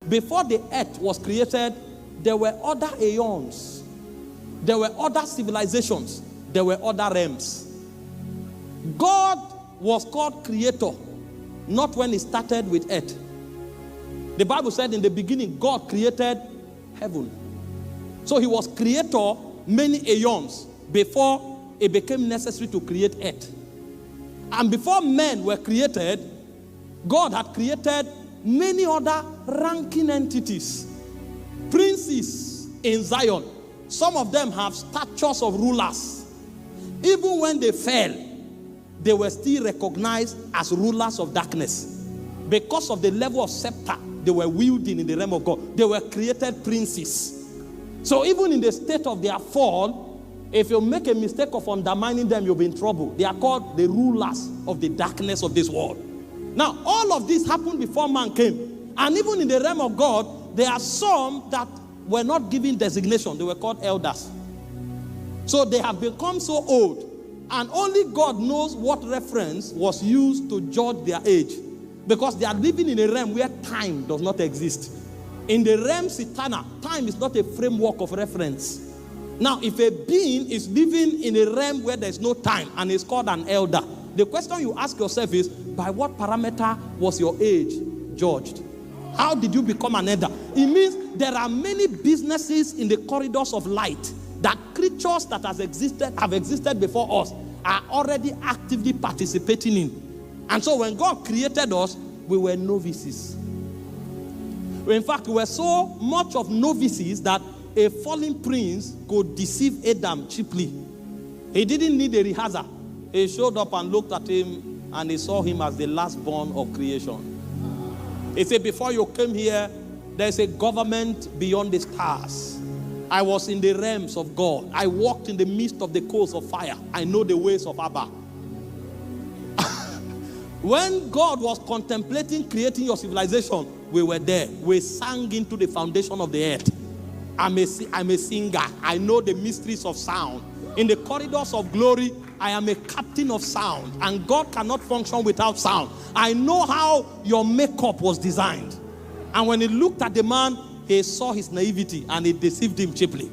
before the earth was created, there were other aeons. There were other civilizations. There were other realms. God was called creator, not when he started with earth. The Bible said in the beginning, God created heaven. So he was creator many aeons before it became necessary to create earth. And before men were created, God had created many other ranking entities. Princes in Zion. Some of them have statures of rulers. Even when they fell, they were still recognized as rulers of darkness. Because of the level of scepter they were wielding in the realm of God. They were created princes. So even in the state of their fall, if you make a mistake of undermining them, you'll be in trouble. They are called the rulers of the darkness of this world. Now, all of this happened before man came. And even in the realm of God, there are some that were not given designation. They were called elders. So they have become so old. And only God knows what reference was used to judge their age. Because they are living in a realm where time does not exist. In the realms eternal, time is not a framework of reference. Now, if a being is living in a realm where there is no time and is called an elder, the question you ask yourself is, by what parameter was your age judged? How did you become an elder? It means there are many businesses in the corridors of light that creatures that have existed before us are already actively participating in. And so when God created us, we were novices. In fact, we were so much of novices that a fallen prince could deceive Adam cheaply. He didn't need a rehearsal. He showed up and looked at him, and he saw him as the last born of creation. He said, before you came here, there's a government beyond the stars. I was in the realms of God. I walked in the midst of the coals of fire. I know the ways of Abba. When God was contemplating creating your civilization, we were there. We sang into the foundation of the earth. I'm a singer. I know the mysteries of sound. In the corridors of glory, I am a captain of sound. And God cannot function without sound. I know how your makeup was designed. And when he looked at the man, he saw his naivety and it deceived him cheaply.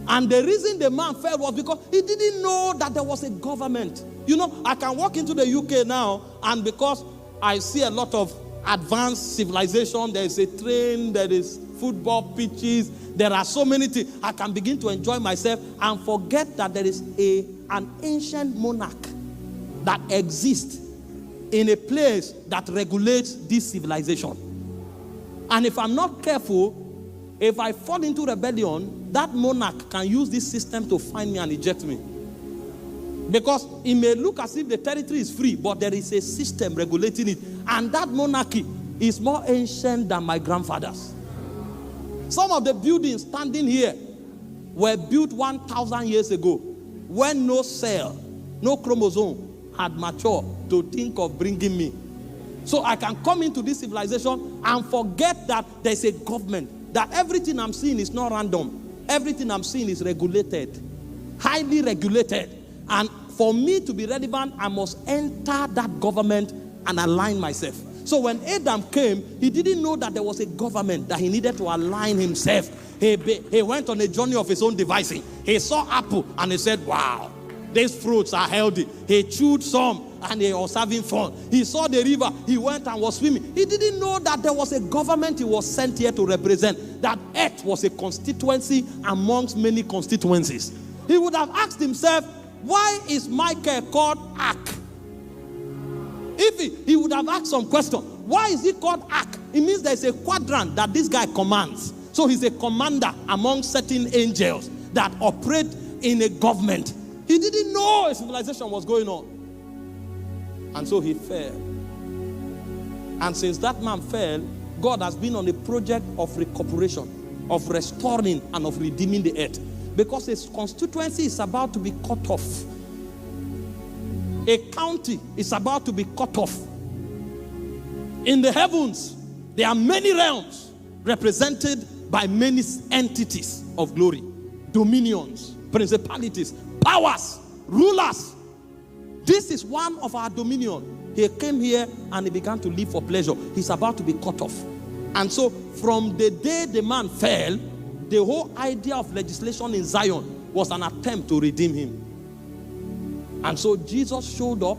And the reason the man fell was because he didn't know that there was a government. You know, I can walk into the UK now, and because I see a lot of advanced civilization, there is a train, there is football pitches, there are so many things, I can begin to enjoy myself and forget that there is an ancient monarch that exists in a place that regulates this civilization. And if I'm not careful, if I fall into rebellion, that monarch can use this system to find me and eject me. Because it may look as if the territory is free, but there is a system regulating it. And that monarchy is more ancient than my grandfather's. Some of the buildings standing here were built 1,000 years ago, when no cell, no chromosome had matured to think of bringing me. So I can come into this civilization and forget that there's a government, that everything I'm seeing is not random. Everything I'm seeing is regulated, highly regulated. And for me to be relevant, I must enter that government and align myself. So when Adam came, he didn't know that there was a government, that he needed to align himself. He went on a journey of his own devising. He saw apple and he said, wow, these fruits are healthy. He chewed some and he was having fun. He saw the river. He went and was swimming. He didn't know that there was a government he was sent here to represent. That earth was a constituency amongst many constituencies. He would have asked himself, why is Michael called Ark? If he would have asked some question, why is he called Ark? It means there's a quadrant that this guy commands. So he's a commander among certain angels that operate in a government. He didn't know a civilization was going on. And so he fell. And since that man fell, God has been on a project of recuperation, of restoring and of redeeming the earth. Because his constituency is about to be cut off. A county is about to be cut off. In the heavens, there are many realms represented by many entities of glory, dominions, principalities, powers, rulers. This is one of our dominion. He came here and he began to live for pleasure. He's about to be cut off. And so from the day the man fell, the whole idea of legislation in Zion was an attempt to redeem him. And so Jesus showed up,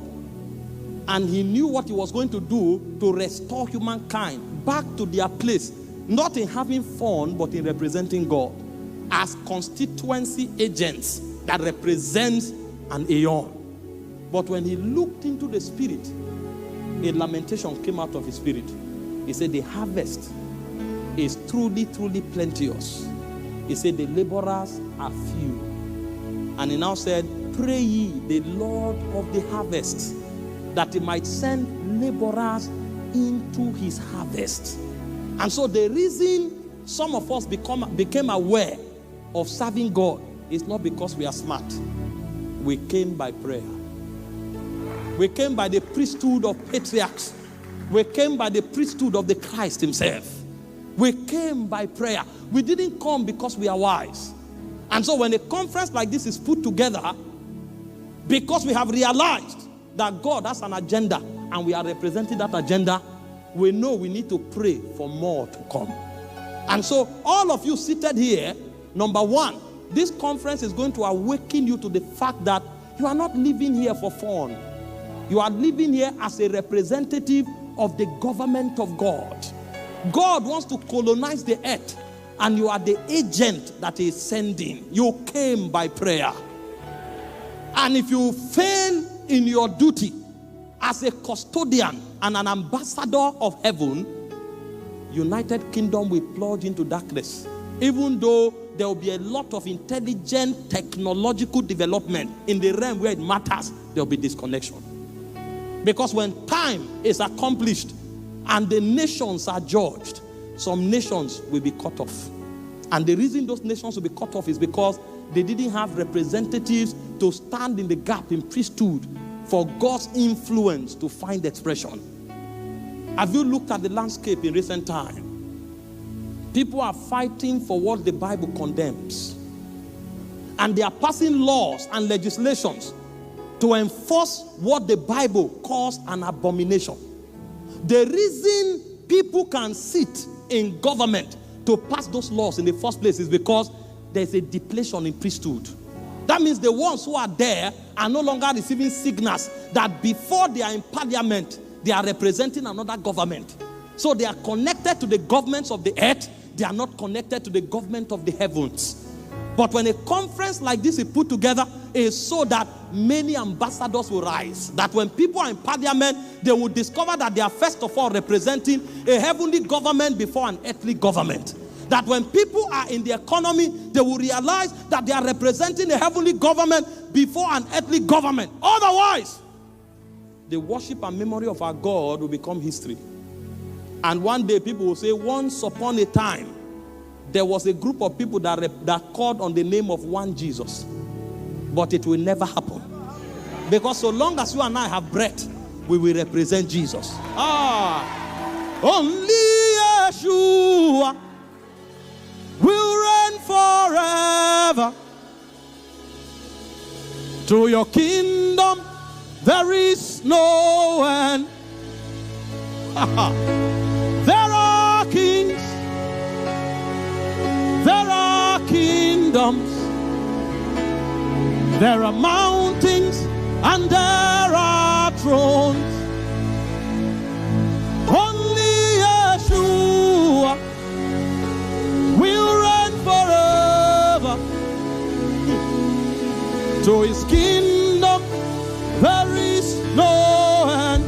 and he knew what he was going to do to restore humankind back to their place, not in having fun, but in representing God as constituency agents that represents an aeon. But when he looked into the spirit, a lamentation came out of his spirit. He said, the harvest is truly, truly plenteous. He said, the laborers are few. And he now said, pray ye the Lord of the harvest, that he might send laborers into his harvest. And so the reason some of us became aware of serving God is not because we are smart. We came by prayer. We came by the priesthood of patriarchs. We came by the priesthood of the Christ himself. We came by prayer. We didn't come because we are wise. And so when a conference like this is put together, because we have realized that God has an agenda and we are representing that agenda, we know we need to pray for more to come. And so all of you seated here, number one, this conference is going to awaken you to the fact that you are not living here for fun. You are living here as a representative of the government of God. God wants to colonize the earth, and you are the agent that he is sending. You came by prayer. And if you fail in your duty as a custodian and an ambassador of heaven, United Kingdom will plunge into darkness. Even though there will be a lot of intelligent technological development in the realm where it matters, there will be disconnection. Because when time is accomplished and the nations are judged, some nations will be cut off. And the reason those nations will be cut off is because they didn't have representatives to stand in the gap in priesthood for God's influence to find expression. Have you looked at the landscape in recent time? People are fighting for what the Bible condemns. And they are passing laws and legislations to enforce what the Bible calls an abomination. The reason people can sit in government to pass those laws in the first place is because there's a depletion in priesthood. That means the ones who are there are no longer receiving signals that before they are in parliament, they are representing another government. So they are connected to the governments of the earth. They are not connected to the government of the heavens. But when a conference like this is put together, it's so that many ambassadors will rise. That when people are in parliament, they will discover that they are first of all representing a heavenly government before an earthly government. That when people are in the economy, they will realize that they are representing a heavenly government before an earthly government. Otherwise, the worship and memory of our God will become history. And one day people will say, once upon a time, there was a group of people that called on the name of one Jesus. But it will never happen. Because so long as you and I have breath, we will represent Jesus. Only Yeshua will reign forever. To your kingdom there is no end. There are kings, there are kingdoms, there are mountains, and there are thrones. Only Yeshua will reign forever. To his kingdom there is no end.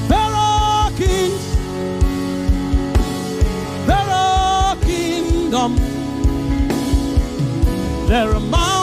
There are kings, there are kingdoms, there are mountains,